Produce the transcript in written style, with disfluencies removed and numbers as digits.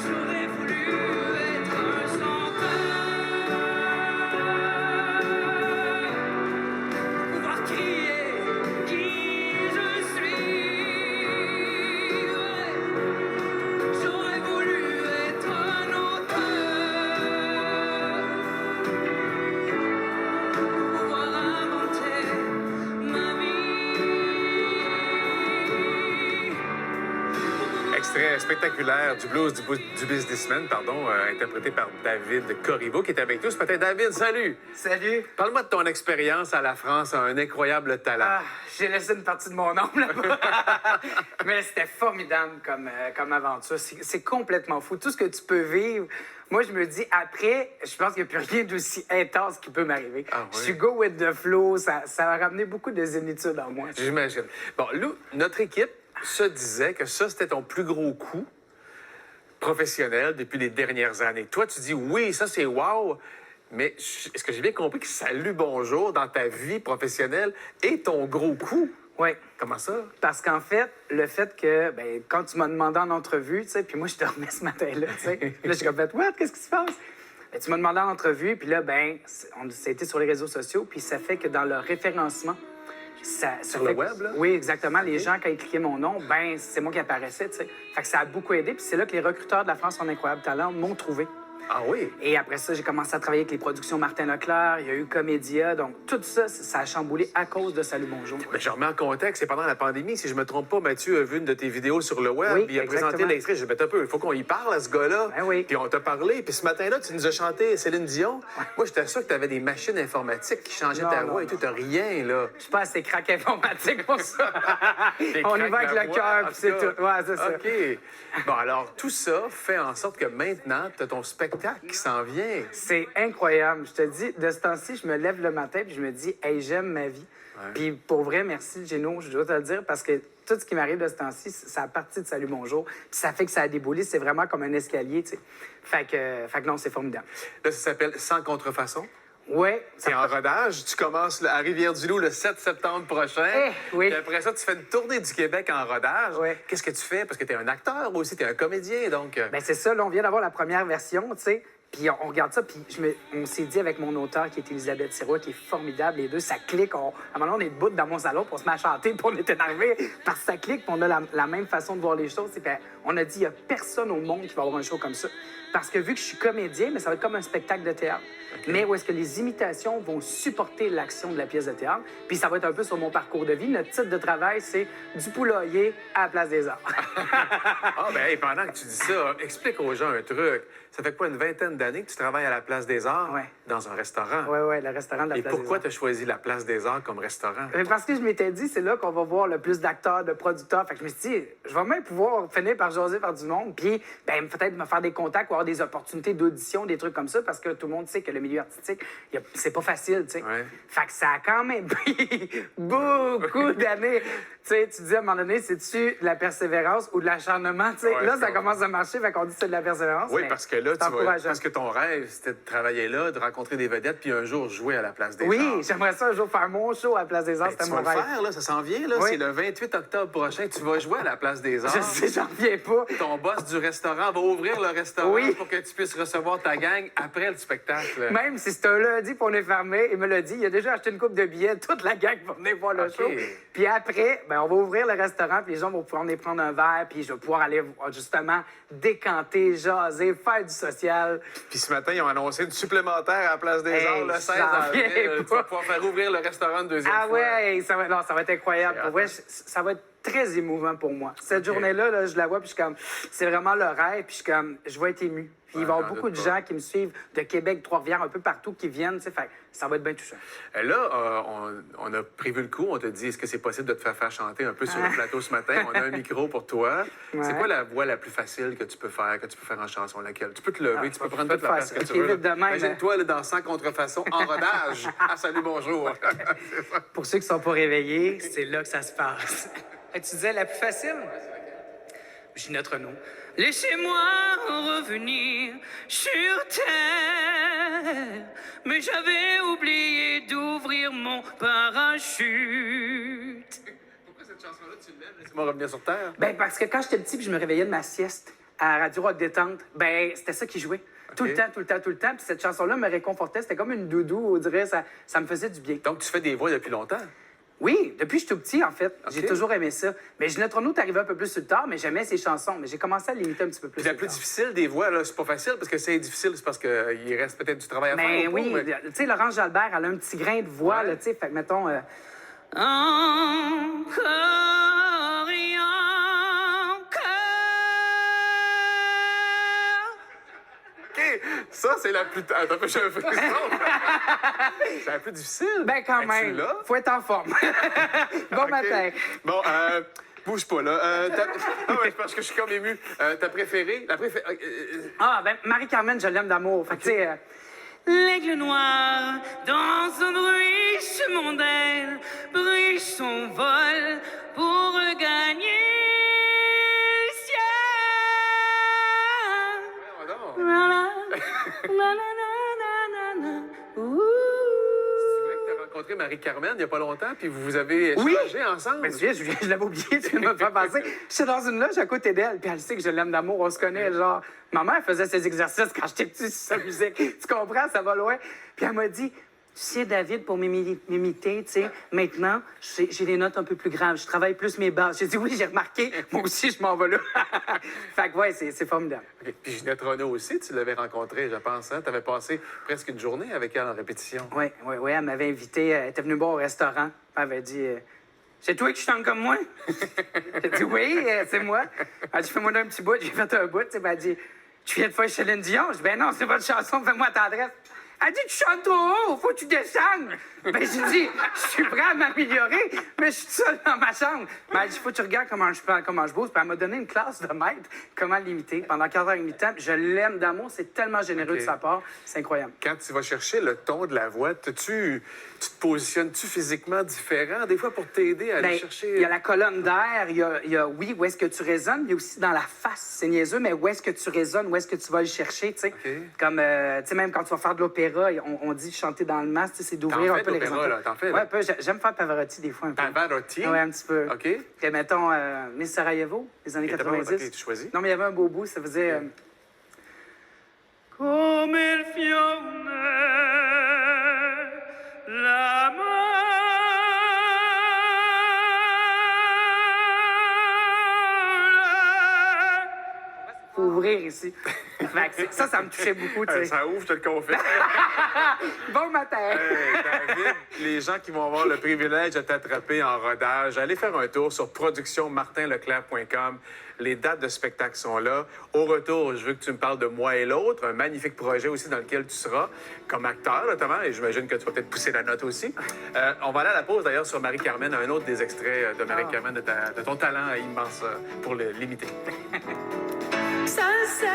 J'aurais voulu être un chanteur, pouvoir crier qui je suis. Ouais. J'aurais voulu être un auteur, pouvoir inventer ma vie. Extrait spectaculaire du blues du businessman, pardon, interprété par David Corriveau, qui est avec nous ce matin. David, salut! Salut! Parle-moi de ton expérience à la France, un incroyable talent. Ah, j'ai laissé une partie de mon ombre là-bas. Mais c'était formidable comme aventure. C'est complètement fou. Tout ce que tu peux vivre, moi, je me dis, après, je pense qu'il n'y a plus rien d'aussi intense qui peut m'arriver. Ah oui? Je suis go with the flow. Ça a ramené beaucoup de zénitude en moi. J'imagine. Bon, Lou, notre équipe se disait que ça, c'était ton plus gros coup professionnel depuis les dernières années. Toi, tu dis oui, ça, c'est wow. Mais est-ce que j'ai bien compris que Salut Bonjour dans ta vie professionnelle est ton gros coup? Oui. Comment ça? Parce qu'en fait, le fait que, ben, quand tu m'as demandé en entrevue, tu sais, puis moi, je dormais ce matin-là, tu sais. Puis là, j'ai comme fait, what? Qu'est-ce qui se passe? Ben, tu m'as demandé en entrevue, puis là, ben, ça a été sur les réseaux sociaux, puis ça fait que dans le référencement, ça Sur fait le que- web, là? Oui, exactement. Les gens, quand ils cliquaient mon nom, ben, c'est moi qui apparaissais, tu sais. Fait que ça a beaucoup aidé, puis c'est là que les recruteurs de la France en incroyable talent m'ont trouvé. Ah oui? Et après ça, j'ai commencé à travailler avec les productions Martin Leclerc, il y a eu Comédia, donc tout ça, ça a chamboulé à cause de Salut Bonjour. Mais je remets en contexte, c'est pendant la pandémie. Si je me trompe pas, Mathieu a vu une de tes vidéos sur le web, Oui, puis il a présenté exactement. l'extrait. J'ai dit, ben, un peu, il faut qu'on y parle à ce gars-là. Ben oui. Puis on t'a parlé. Puis ce matin-là, tu nous as chanté Céline Dion. Moi, j'étais sûr que tu avais des machines informatiques qui changeaient Non, ta non, voix et tout. T'as rien, là. Je suis pas assez crack informatique pour ça. Des On y craques va avec de la le voix, cœur, en puis c'est cas. tout. Ouais, c'est ça. OK. Bon, alors, tout ça fait en sorte que maintenant, tu as ton spectacle qui s'en vient. C'est incroyable. Je te dis, de ce temps-ci, je me lève le matin puis je me dis, hey, j'aime ma vie. Puis pour vrai, merci, Géno, je dois te le dire, parce que tout ce qui m'arrive de ce temps-ci, ça a parti de Salut Bonjour. Puis ça fait que ça a déboulé. C'est vraiment comme un escalier, tu sais. Fait que non, c'est formidable. Là, ça s'appelle Sans contrefaçon. Ouais. C'est en rodage. Tu commences à Rivière-du-Loup le 7 septembre prochain. Oui. Puis après ça, tu fais une tournée du Québec en rodage. Ouais. Qu'est-ce que tu fais? Parce que tu es un acteur aussi, tu es un comédien, donc... Ben c'est ça, là, on vient d'avoir la première version, tu sais. Puis on regarde ça, puis on s'est dit avec mon auteur, qui est Elisabeth Sirois, qui est formidable, les deux, ça clique. À un moment donné, on est debout dans mon salon, puis on se met à chanter, puis on est énervé parce que ça clique, puis on a la même façon de voir les choses. C'est qu'on a dit, il n'y a personne au monde qui va avoir un show comme ça. Parce que vu que je suis comédien, mais ça va être comme un spectacle de théâtre. Mais où est-ce que les imitations vont supporter l'action de la pièce de théâtre. Puis ça va être un peu sur mon parcours de vie. Notre titre de travail, c'est Du poulailler à la place des arts. Ah, ben, hey, pendant que tu dis ça, explique aux gens un truc. Ça fait quoi, une vingtaine d'années que tu travailles à la Place des Arts Ouais. dans un restaurant? Oui, le restaurant de la Et place pourquoi des tu as choisi la Place des Arts comme restaurant? arts. Parce que je m'étais dit, c'est là qu'on va voir le plus d'acteurs, de producteurs. Fait que je me suis dit, je vais même pouvoir finir par jaser par du monde, puis ben, peut-être me faire des contacts ou avoir des opportunités d'audition, des trucs comme ça, parce que tout le monde sait que le milieu artistique, c'est pas facile, tu sais. Ouais. Fait que ça a quand même pris beaucoup d'années. Tu sais, tu dis à un moment donné, c'est-tu de la persévérance ou de l'acharnement, tu sais? Ouais, Là, ça ouais. commence à marcher, fait qu'on dit que c'est de la persévérance. Oui, mais parce que là, c'est tu vois, encourageant. parce que ton rêve, c'était de travailler là, de rencontrer des vedettes, puis un jour jouer à la Place des Arts. Oui, j'aimerais ça un jour faire mon show à la place des arts, Ben, c'était tu mon vas le rêve. faire, là, ça s'en vient, là. Oui. C'est le 28 octobre prochain, tu vas jouer à la Place des Arts. Je sais, j'en reviens pas. Ton boss du restaurant va ouvrir le restaurant Oui. pour que tu puisses recevoir ta gang après le spectacle. Même si c'est un lundi pour on est fermé, il me l'a dit, il a déjà acheté une coupe de billets, toute la gang va venir voir le OK. show. Puis après, ben, on va ouvrir le restaurant, puis les gens vont pouvoir venir prendre un verre, puis je vais pouvoir aller justement décanter, jaser, faire du social. Puis ce matin, ils ont annoncé une supplémentaire à la Place des Hey, Arts le 16 j'en avril. reviens Tu pas. vas pouvoir faire ouvrir le restaurant une deuxième Ah fois. ouais, ça va être incroyable. Pour vrai, ça va être très émouvant pour moi. Cette journée-là, là, je la vois, puis je suis comme, c'est vraiment le rêve, puis je suis comme, je vais être ému. Puis il va y avoir j'en beaucoup de doute pas. gens qui me suivent de Québec, Trois-Rivières, un peu partout, qui viennent, tu sais, fait que ça va être bien touchant. Là, on a prévu le coup. On t'a dit, est-ce que c'est possible de te faire chanter un peu sur le plateau ce matin? On a un micro pour toi. C'est Ouais. quoi la voix la plus facile que tu peux faire en chanson? Laquelle? Tu peux te lever, tu peux prendre peux toute la faire place ça. que tu Ok, veux. là. vite de même, Imagine-toi là, dans Sans contrefaçon, en rodage. Ah, salut, bonjour. Pour ceux qui sont pas réveillés, c'est là que ça se passe. Tu disais la plus facile? Ginette Renault. Laissez-moi revenir sur terre, mais j'avais oublié d'ouvrir mon parachute. Pourquoi cette chanson-là, tu l'aimes? Laisse-moi revenir sur terre. Ben parce que quand j'étais petit, puis je me réveillais de ma sieste, à Radio Rock Détente, ben c'était ça qui jouait. Tout OK. le temps, tout le temps, tout le temps. Puis cette chanson-là me réconfortait. C'était comme une doudou, on dirait. Ça me faisait du bien. Donc, tu fais des voix depuis longtemps? Oui, depuis que je suis tout petit, en fait. J'ai OK. toujours aimé ça. Mais Ginette Renault est arrivé un peu plus sur le tard, mais j'aimais ses chansons. Mais j'ai commencé à l'imiter un petit peu plus. Puis la sur le plus tard. difficile des voix, là, c'est pas facile parce que c'est difficile, c'est parce qu'il reste peut-être du travail à faire. Ben ou pas, oui, mais- tu sais, Laurence Jalbert, elle a un petit grain de voix, Ouais. là, tu sais. Fait que, mettons, Encore et encore. OK, ça, c'est la plus... Attends, j'ai un frisson. C'est la plus difficile. ben quand Es-tu même, là? faut être en forme. Bon OK. matin. Bon, bouge pas, là. Ah ouais, parce que je suis comme ému. Ta préférée? La préférée... Ah, ben, Marie-Carmen, je l'aime d'amour. Fait que, tu sais, L'aigle noir, dans son bruit mondaine, brûle son vol pour regagner le ciel. voyons donc. La la, la la la la la. Ouh. C'est vrai que tu as rencontré Marie-Carmen il n'y a pas longtemps, puis vous avez Oui. échangé ensemble. ben, tu viens, je l'avais oublié, tu viens de me faire penser. J'étais dans une loge à côté d'elle, puis elle sait que je l'aime d'amour, on se connaît, genre. Ma mère faisait ses exercices quand j'étais petit sur sa musique. Tu comprends, ça va loin. Puis elle m'a dit, tu sais, David, pour m'imiter, tu sais, maintenant, j'ai des notes un peu plus graves. Je travaille plus mes basses. J'ai dit, oui, j'ai remarqué. Moi aussi, je m'en vais là. Fait que, ouais, c'est formidable. OK. Puis Ginette Renault aussi, tu l'avais rencontrée, je pense. Hein? Tu avais passé presque une journée avec elle en répétition. Oui, oui, oui. Elle m'avait invité. Elle était venue boire au restaurant. Elle avait dit, c'est toi qui chantes comme moi? J'ai dit, oui, c'est moi. Elle dit, fais-moi un petit bout. J'ai fait un bout. Tu sais, puis elle dit, tu viens de faire Céline Dion? Je dis, ben non, c'est votre chanson, fais-moi tendresse. Elle dit, tu chantes trop haut, faut que tu descendes. Ben, j'ai dit, je suis prêt à m'améliorer, mais je suis seule dans ma chambre. Ben, elle dit, faut que tu regardes comment je parle, comment je bouge. Puis elle m'a donné une classe de maître, comment l'imiter pendant 4h30 de temps. Puis je l'aime d'amour, c'est tellement généreux OK. de sa part, c'est incroyable. Quand tu vas chercher le ton de la voix, tu te positionnes-tu physiquement différent, des fois, pour t'aider à aller Ben, chercher... il y a la colonne d'air, il y a, oui, où est-ce que tu résonnes, il y a aussi dans la face, c'est niaiseux, mais où est-ce que tu résonnes, où est-ce que tu vas le chercher, tu sais. OK. Comme, tu sais, même quand tu vas faire de l'opéra, on dit chanter dans le masque, tu sais, c'est d'ouvrir T'en un fais peu de les l'opéra, horizons. là, t'en fais, là? Ouais, un peu, j'aime faire Pavarotti des fois un peu. Pavarotti? Ouais, un petit peu. OK. Et mettons, Miss Sarajevo, les années Et t'as pas- 90. OK, tu choisis? Non, mais il y avait un beau bout, ça faisait... Come il fiume, l'amore. faut ouvrir ici. Fait que ça me touchait beaucoup, tu sais. Ça ouvre, je te le confirme. Bon matin! Hey, David, les gens qui vont avoir le privilège de t'attraper en rodage, allez faire un tour sur productionmartinleclerc.com. Les dates de spectacle sont là. Au retour, je veux que tu me parles de Moi et l'autre, un magnifique projet aussi dans lequel tu seras comme acteur, notamment, et j'imagine que tu vas peut-être pousser la note aussi. On va aller à la pause, d'ailleurs, sur Marie-Carmen, un autre des extraits de Marie-Carmen, de ton talent immense pour l'imiter. Ça sert